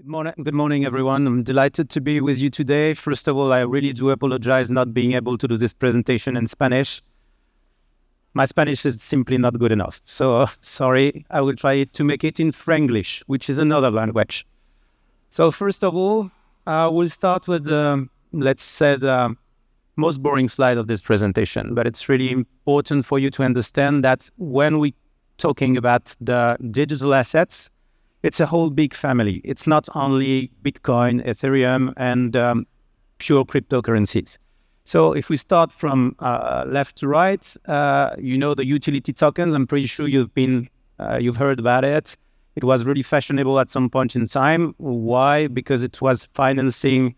Good morning, everyone. I'm delighted to be with you today. First of all, I really do apologize not being able to do this presentation in Spanish. My Spanish is simply not good enough. So sorry, I will try to make it in Franglish, which is another language. So first of all, we'll start with the most boring slide of this presentation. But it's really important for you to understand that when we're talking about the digital assets, it's a whole big family. It's not only Bitcoin, Ethereum, and pure cryptocurrencies. So if we start from left to right, the utility tokens. I'm pretty sure you've heard about it. It was really fashionable at some point in time. Why? Because it was financing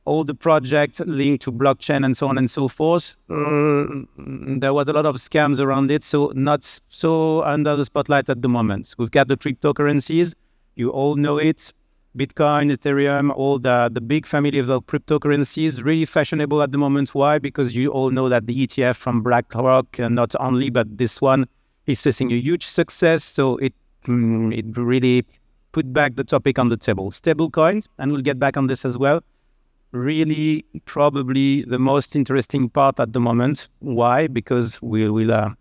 all the projects linked to blockchain and so on and so forth. There was a lot of scams around it, so not so under the spotlight at the moment. We've got the cryptocurrencies. You all know it. Bitcoin, Ethereum, all the big family of the cryptocurrencies, really fashionable at the moment. Why? Because you all know that the ETF from BlackRock, not only, but this one is facing a huge success. So it really put back the topic on the table. Stable coins, and we'll get back on this as well. Really, probably the most interesting part at the moment. Why? Because we will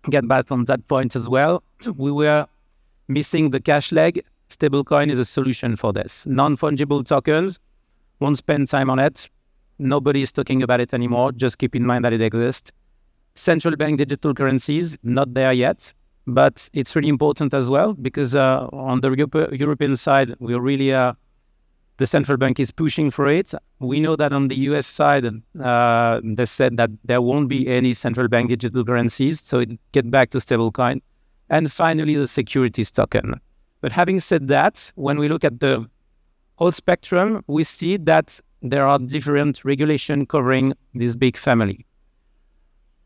get back on that point as well. We were missing the cash leg. Stablecoin is a solution for this. Non-fungible tokens, won't spend time on it. Nobody is talking about it anymore. Just keep in mind that it exists. Central bank digital currencies, not there yet, but it's really important as well because on the European side, the central bank is pushing for it. We know that on the US side, they said that there won't be any central bank digital currencies, so it get back to stablecoin. And finally, the securities token. But having said that, when we look at the whole spectrum, we see that there are different regulations covering this big family.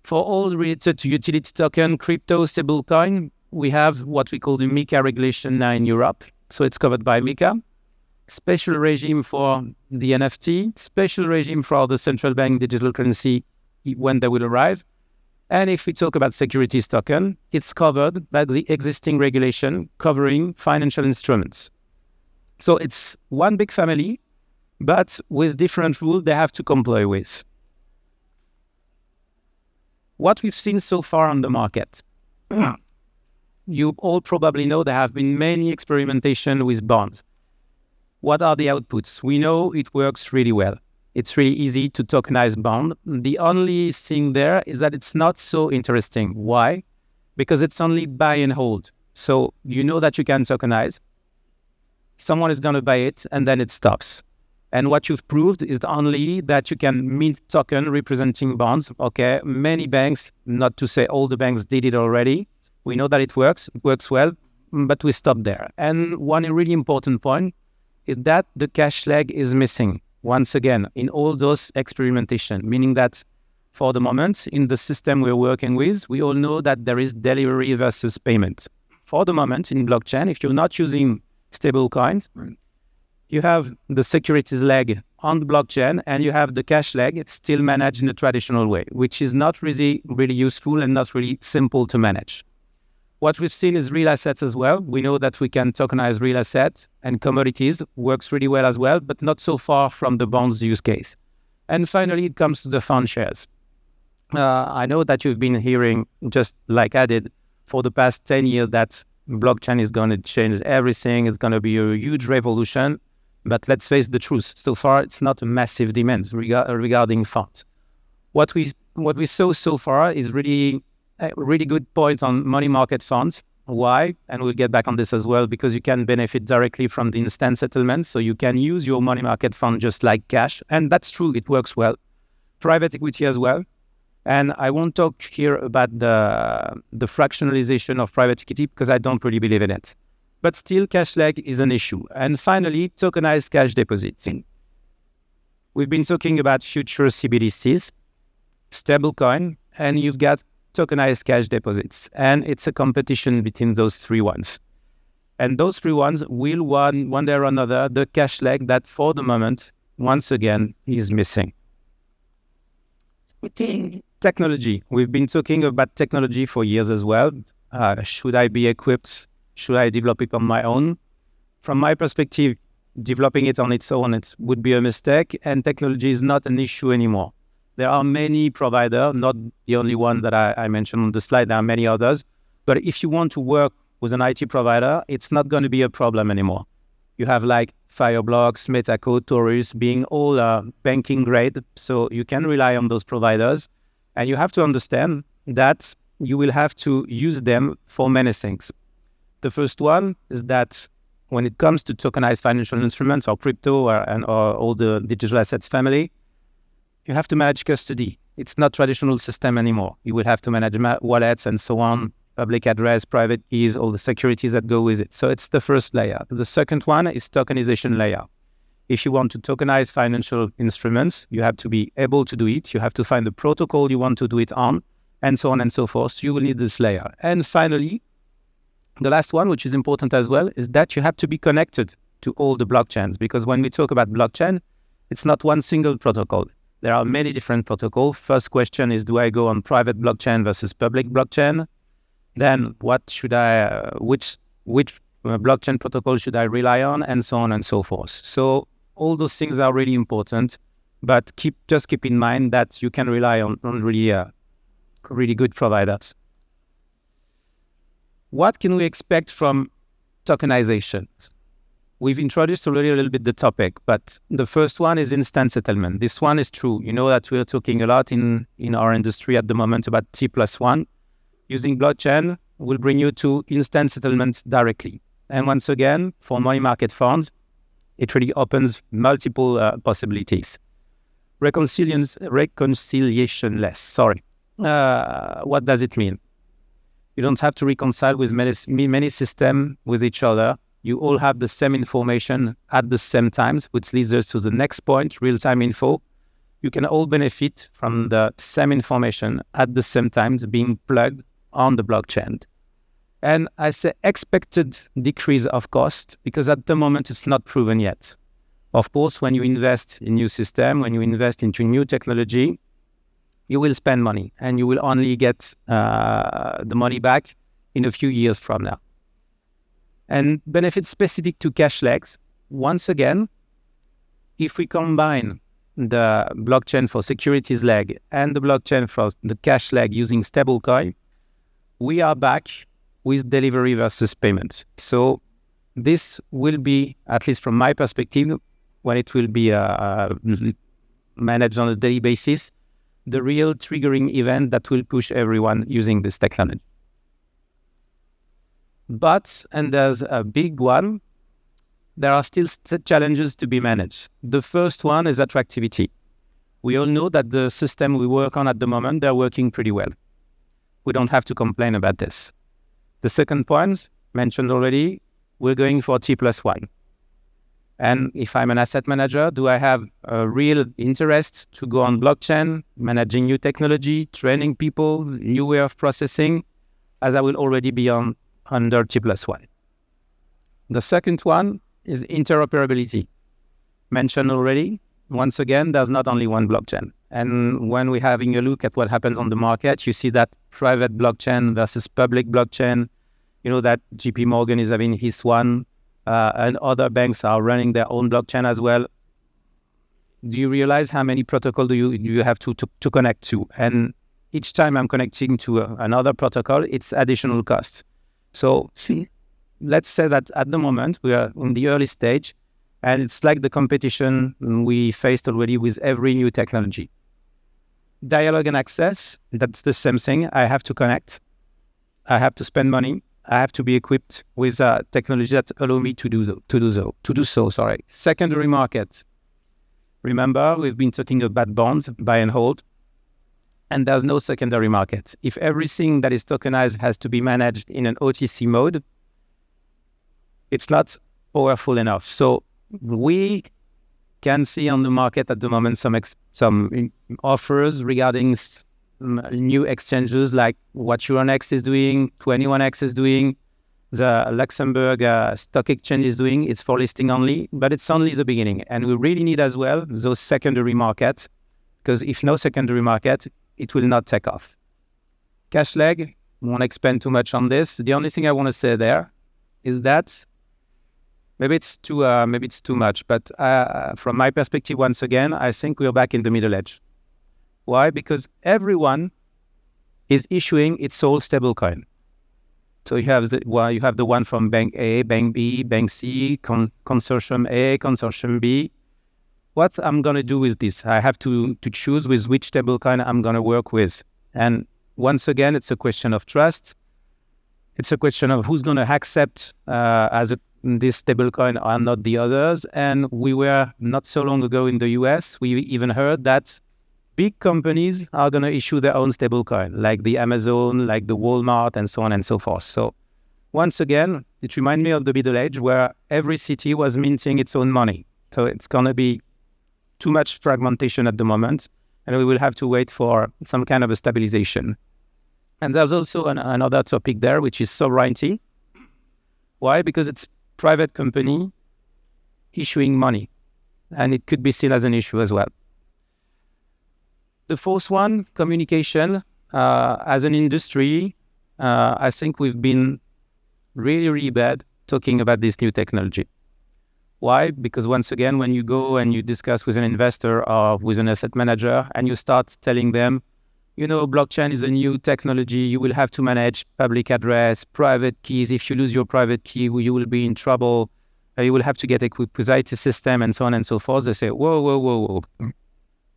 For all related to utility token, crypto, stablecoin, we have what we call the MiCA regulation now in Europe. So it's covered by MiCA. Special regime for the NFT, special regime for the central bank digital currency when they will arrive. And if we talk about securities token, it's covered by the existing regulation covering financial instruments. So it's one big family, but with different rules they have to comply with. What we've seen so far on the market, you all probably know there have been many experimentations with bonds. What are the outputs? We know it works really well. It's really easy to tokenize bond. The only thing there is that it's not so interesting. Why? Because it's only buy and hold. So you know that you can tokenize. Someone is going to buy it and then it stops. And what you've proved is only that you can mint token representing bonds. Okay, many banks, not to say all the banks did it already. We know that it works well, but we stop there. And one really important point is that the cash leg is missing. Once again, in all those experimentation, meaning that for the moment, in the system we're working with, we all know that there is delivery versus payment. For the moment, in blockchain, if you're not using stable coins, you have the securities leg on the blockchain and you have the cash leg still managed in a traditional way, which is not really useful and not really simple to manage. What we've seen is real assets as well. We know that we can tokenize real assets and commodities, works really well as well, but not so far from the bonds use case. And finally, it comes to the fund shares. I know that you've been hearing, just like I did, for the past 10 years that blockchain is going to change everything. It's going to be a huge revolution. But let's face the truth. So far, it's not a massive demand regarding funds. What we saw so far is really a really good point on money market funds. Why? And we'll get back on this as well, because you can benefit directly from the instant settlement. So you can use your money market fund just like cash. And that's true, it works well. Private equity as well. And I won't talk here about the fractionalization of private equity because I don't really believe in it. But still, cash leg is an issue. And finally, tokenized cash deposits. We've been talking about future CBDCs, stablecoin, and you've got tokenized cash deposits. And it's a competition between those three ones. And those three ones will one day or another, the cash leg that for the moment, once again, is missing. Technology. We've been talking about technology for years as well. Should I be equipped? Should I develop it on my own? From my perspective, developing it on its own, it would be a mistake, and technology is not an issue anymore. There are many providers, not the only one that I mentioned on the slide, there are many others. But if you want to work with an IT provider, it's not going to be a problem anymore. You have like Fireblocks, Metacode, Taurus being all banking grade, so you can rely on those providers. And you have to understand that you will have to use them for many things. The first one is that when it comes to tokenized financial instruments or crypto or all the digital assets family, you have to manage custody. It's not traditional system anymore. You will have to manage wallets and so on, public address, private keys, all the securities that go with it. So it's the first layer. The second one is tokenization layer. If you want to tokenize financial instruments, you have to be able to do it. You have to find the protocol you want to do it on, and so on and so forth. So you will need this layer. And finally, the last one, which is important as well, is that you have to be connected to all the blockchains. Because when we talk about blockchain, it's not one single protocol. There are many different protocols. First question is, do I go on private blockchain versus public blockchain? Then what should which blockchain protocol should I rely on, and so on and so forth. So all those things are really important, but just keep in mind that you can rely on really good providers. What can we expect from tokenization? We've introduced already a little bit the topic, but the first one is instant settlement. This one is true. You know that we're talking a lot in our industry at the moment about T+1. Using blockchain will bring you to instant settlement directly. And once again, for money market funds, it really opens multiple possibilities. Reconciliation-less. What does it mean? You don't have to reconcile with many systems with each other. You all have the same information at the same time, which leads us to the next point, real-time info. You can all benefit from the same information at the same time being plugged on the blockchain. And I say expected decrease of cost because at the moment it's not proven yet. Of course, when you invest in new system, when you invest into new technology, you will spend money and you will only get the money back in a few years from now. And benefits specific to cash legs, once again, if we combine the blockchain for securities leg and the blockchain for the cash leg using stablecoin, we are back with delivery versus payment. So this will be, at least from my perspective, when it will be managed on a daily basis, the real triggering event that will push everyone using this technology. But, and there's a big one, there are still challenges to be managed. The first one is attractivity. We all know that the system we work on at the moment, they're working pretty well. We don't have to complain about this. The second point, mentioned already, we're going for T+1. And if I'm an asset manager, do I have a real interest to go on blockchain, managing new technology, training people, new way of processing, as I will already be under T+1. The second one is interoperability. Mentioned already, once again, there's not only one blockchain. And when we're having a look at what happens on the market, you see that private blockchain versus public blockchain, you know that JP Morgan is having his one, and other banks are running their own blockchain as well. Do you realize how many protocols do you have to connect to? And each time I'm connecting to another protocol, it's additional cost. So let's say that at the moment we are in the early stage, and it's like the competition we faced already with every new technology. Dialogue and access, that's the same thing. I have to connect. I have to spend money. I have to be equipped with technology that allow me to do so. Secondary market. Remember, we've been talking about bonds, buy and hold, and there's no secondary market. If everything that is tokenized has to be managed in an OTC mode, it's not powerful enough. So we can see on the market at the moment some offers regarding new exchanges like what Euronext is doing, 21X is doing, the Luxembourg Stock Exchange is doing. It's for listing only, but it's only the beginning. And we really need as well those secondary markets, because if no secondary market, it will not take off. Cash leg, won't expand too much on this. The only thing I want to say there is that maybe it's too much, but from my perspective, once again, I think we're back in the middle edge. Why? Because everyone is issuing its own stablecoin. So you have the one from Bank A, Bank B, Bank C, Consortium A, Consortium B. What I'm going to do with this? I have to choose with which stablecoin I'm going to work with. And once again, it's a question of trust. It's a question of who's going to accept this stablecoin or not the others. And we were not so long ago in the US, we even heard that big companies are going to issue their own stablecoin, like the Amazon, like the Walmart, and so on and so forth. So once again, it reminds me of the Middle Age where every city was minting its own money. So it's going to be too much fragmentation at the moment, and we will have to wait for some kind of a stabilization. And there's also another topic there, which is sovereignty. Why? Because it's private company issuing money, and it could be seen as an issue as well. The fourth one, communication. As an industry, I think we've been really, really bad talking about this new technology. Why? Because once again, when you go and you discuss with an investor or with an asset manager and you start telling them, blockchain is a new technology, you will have to manage public address, private keys. If you lose your private key, you will be in trouble. You will have to get equipped with IT system and so on and so forth. They say, whoa.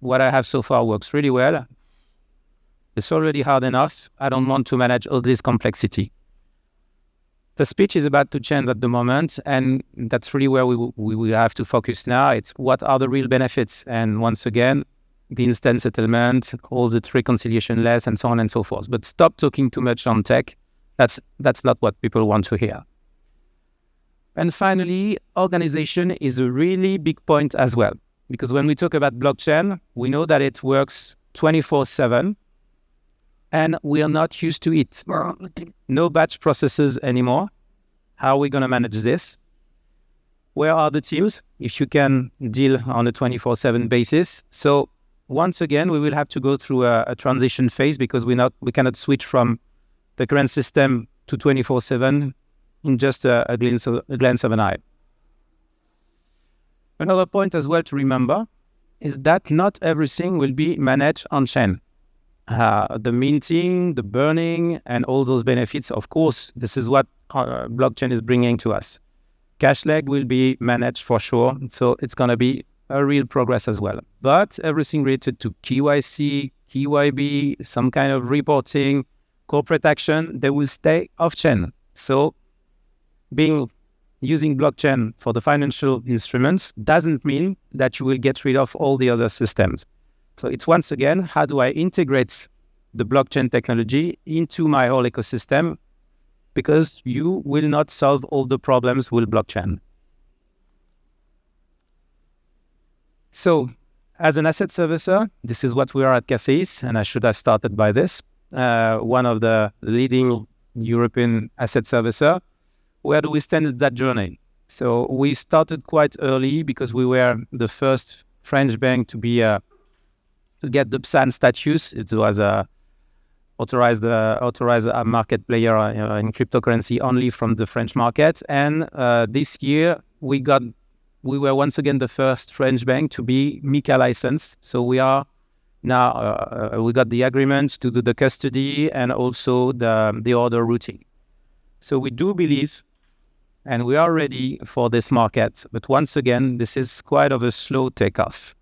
What I have so far works really well. It's already hard enough. I don't want to manage all this complexity. The speech is about to change at the moment, and that's really where we will have to focus now. It's what are the real benefits? And once again, the instant settlement, all the reconciliation less, and so on and so forth. But stop talking too much on tech. That's not what people want to hear. And finally, organization is a really big point as well. Because when we talk about blockchain, we know that it works 24/7, and we are not used to it. No batch processes anymore. How are we going to manage this? Where are the teams if you can deal on a 24/7 basis? So once again, we will have to go through a transition phase because we cannot switch from the current system to 24/7 in just a glance of an eye. Another point as well to remember is that not everything will be managed on-chain. The minting, the burning, and all those benefits, of course, this is what blockchain is bringing to us. Cash leg will be managed for sure, so it's going to be a real progress as well. But everything related to KYC, KYB, some kind of reporting, corporate action, they will stay off-chain. So using blockchain for the financial instruments doesn't mean that you will get rid of all the other systems. So it's once again, how do I integrate the blockchain technology into my whole ecosystem? Because you will not solve all the problems with blockchain. So as an asset servicer, this is what we are at CACEIS, and I should have started by this. One of the leading European asset servicer. Where do we stand in that journey? So we started quite early because we were the first French bank to get the PSAN status. It was authorized market player in cryptocurrency only from the French market. And this year we were once again the first French bank to be MiCA licensed. So we are now we got the agreement to do the custody and also the order routing. So we do believe, and we are ready for this market. But once again, this is quite of a slow takeoff.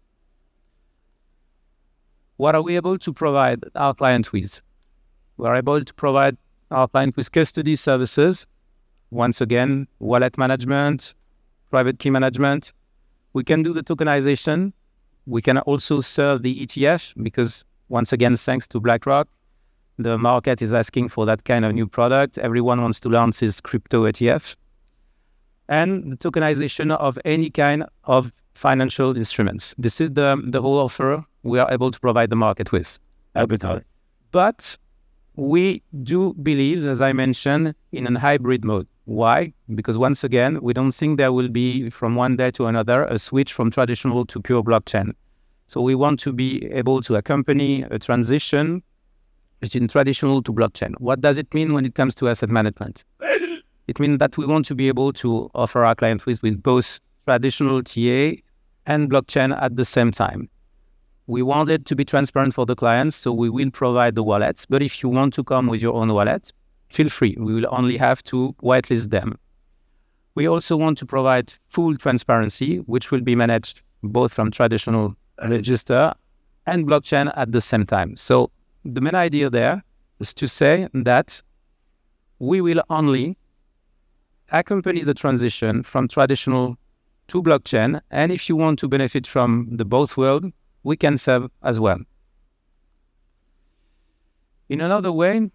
What are we able to provide our client with? We are able to provide our client with custody services. Once again, wallet management, private key management. We can do the tokenization. We can also serve the ETF because, once again, thanks to BlackRock, the market is asking for that kind of new product. Everyone wants to launch his crypto ETF. And the tokenization of any kind of financial instruments. This is the whole offer we are able to provide the market with. But we do believe, as I mentioned, in a hybrid mode. Why? Because once again, we don't think there will be from one day to another a switch from traditional to pure blockchain. So we want to be able to accompany a transition between traditional to blockchain. What does it mean when it comes to asset management? It means that we want to be able to offer our clients with both traditional TA and blockchain at the same time. We want it to be transparent for the clients, so we will provide the wallets. But if you want to come with your own wallet, feel free. We will only have to whitelist them. We also want to provide full transparency, which will be managed both from traditional register and blockchain at the same time. So the main idea there is to say that we will only accompany the transition from traditional to blockchain. And if you want to benefit from the both world, we can serve as well. In another way,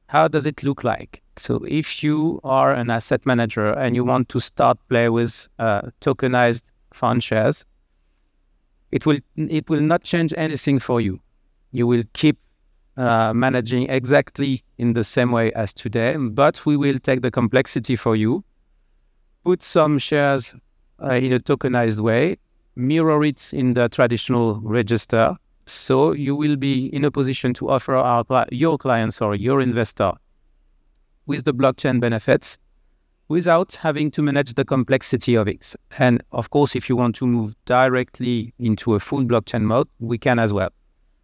how does it look like? So if you are an asset manager and you want to start play with tokenized fund shares, it will not change anything for you. You will keep managing exactly in the same way as today, but we will take the complexity for you, put some shares in a tokenized way, mirror it in the traditional register, so you will be in a position to offer your clients or your investor with the blockchain benefits without having to manage the complexity of it. And of course, if you want to move directly into a full blockchain mode, we can as well.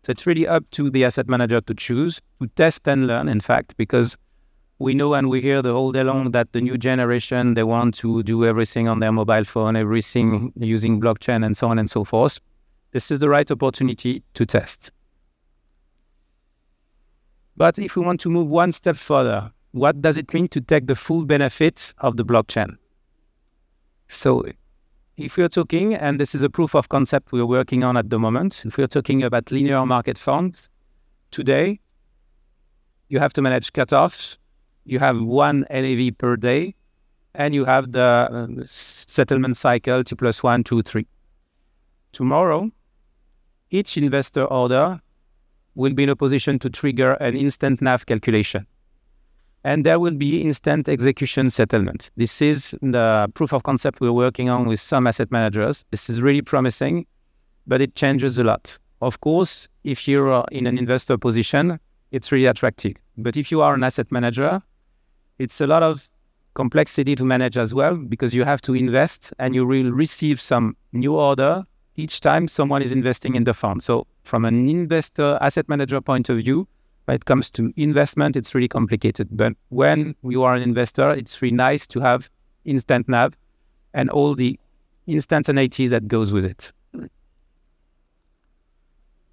So it's really up to the asset manager to choose, to test and learn, in fact, because we know and we hear the whole day long that the new generation, they want to do everything on their mobile phone, everything using blockchain and so on and so forth. This is the right opportunity to test. But if we want to move one step further, what does it mean to take the full benefits of the blockchain? So if we're talking, and this is a proof of concept we're working on at the moment, if we're talking about linear market funds, today you have to manage cutoffs, you have one NAV per day, and you have the settlement cycle T+1, 2, 3. Tomorrow, each investor order will be in a position to trigger an instant NAV calculation. And there will be instant execution settlement. This is the proof of concept we're working on with some asset managers. This is really promising, but it changes a lot. Of course, if you're in an investor position, it's really attractive. But if you are an asset manager, it's a lot of complexity to manage as well, because you have to invest and you will receive some new order each time someone is investing in the fund. So from an investor asset manager point of view, when it comes to investment, it's really complicated. But when you are an investor, it's really nice to have instant NAV and all the instantaneity that goes with it.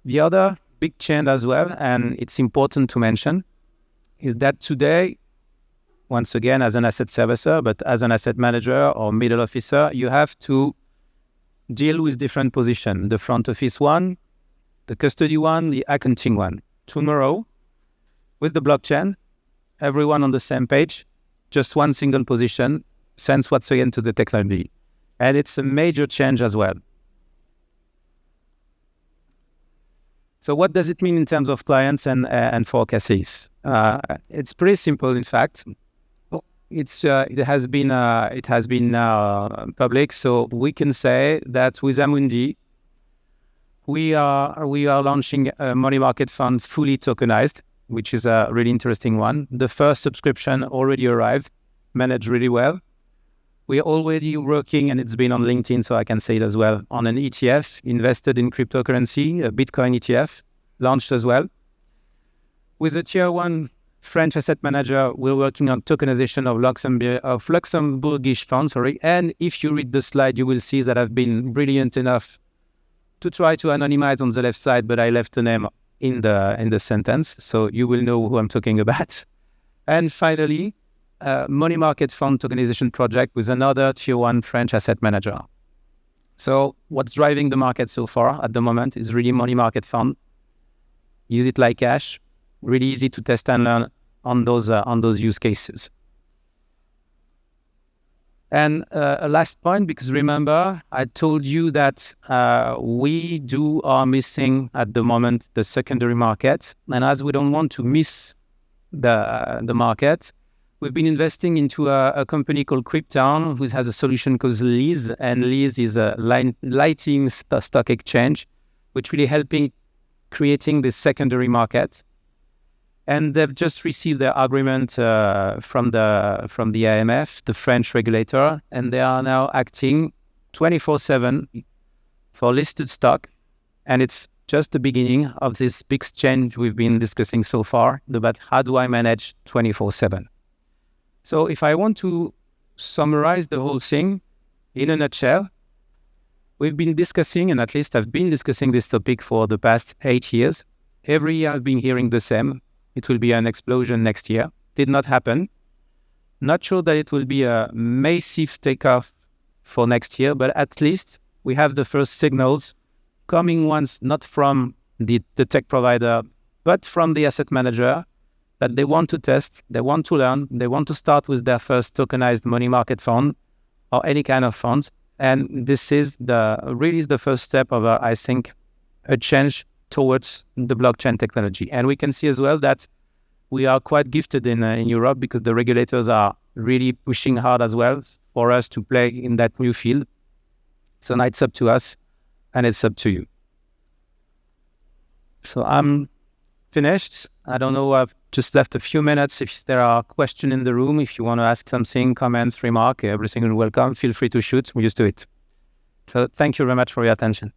The other big change as well, and it's important to mention, is that today, once again, as an asset servicer, but as an asset manager or middle officer, you have to deal with different positions. The front office one, the custody one, the accounting one. Tomorrow, with the blockchain, everyone on the same page, just one single position, sends once again to the technology. And it's a major change as well. So what does it mean in terms of clients and for CACEIS? It's pretty simple, in fact. It has been public, so we can say that with Amundi, we are launching a money market fund fully tokenized, which is a really interesting one. The first subscription already arrived, managed really well. We are already working, and it's been on LinkedIn, so I can say it as well, on an ETF invested in cryptocurrency, a Bitcoin ETF, launched as well. With a tier one French asset manager, we're working on tokenization of Luxembourgish funds, And if you read the slide, you will see that I've been brilliant enough to try to anonymize on the left side, but I left the name in the sentence, so you will know who I'm talking about. And finally, money market fund tokenization project with another tier one French asset manager. So what's driving the market so far at the moment is really money market fund. Use it like cash. Really easy to test and learn on those use cases. And a last point, because remember, I told you that we are missing at the moment the secondary market. And as we don't want to miss the market, we've been investing into a company called Cryptown, which has a solution called Lease. And Lease is a lighting stock exchange, which really helping creating this secondary market. And they've just received their agreement from the AMF, the French regulator, and they are now acting 24/7 for listed stock. And it's just the beginning of this big change we've been discussing so far about how do I manage 24/7. So if I want to summarize the whole thing in a nutshell, we've been discussing, and at least I've been discussing this topic for the past 8 years. Every year I've been hearing the same. It will be an explosion next year. Did not happen. Not sure that it will be a massive takeoff for next year, but at least we have the first signals coming ones not from the tech provider, but from the asset manager, that they want to test, they want to learn, they want to start with their first tokenized money market fund or any kind of fund. And this is the first step of, I think, a change towards the blockchain technology. And we can see as well that we are quite gifted in Europe, because the regulators are really pushing hard as well for us to play in that new field. So now it's up to us, and it's up to you. So I'm finished. I don't know, I've just left a few minutes. If there are questions in the room, if you want to ask something, comments, remark, everything is welcome. Feel free to shoot. We just do it. So thank you very much for your attention.